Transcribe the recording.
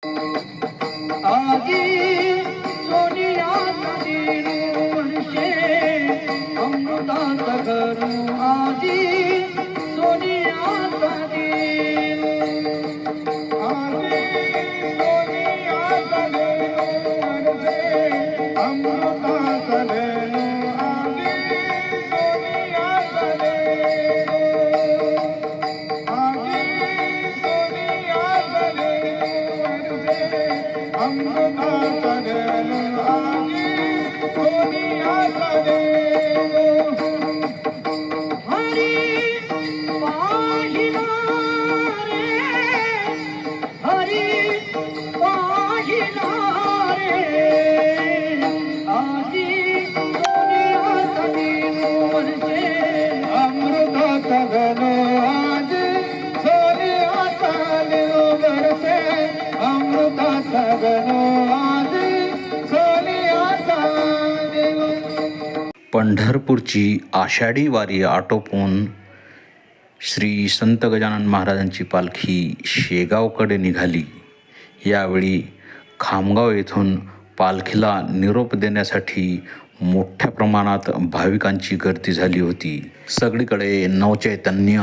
आजी सोनियात दिनू म्हणशे अमृतात घरू आजी सोनियात दिनू आजी सोनियात दिनू म्हणशे अमृतात घरू आजी सोनियात दिनू आजी सोनियात दिनू अमृतात घरू आजी सोनियात दिनू हरी पाहिला रे हरी पाहिला रे आजी सोनियात दिनू म्हणशे अमृतात घरू आजी सोनियात दिनू म्हणशे अमृतात घरू आजी सोनियात दिनू. पंढरपूरची आषाढी वारी आटोपून श्री संत गजानन महाराजांची पालखी शेगावकडे निघाली. यावेळी खामगाव येथून पालखीला निरोप देण्यासाठी मोठ्या प्रमाणात भाविकांची गर्दी झाली होती. सगळीकडे नवचैतन्य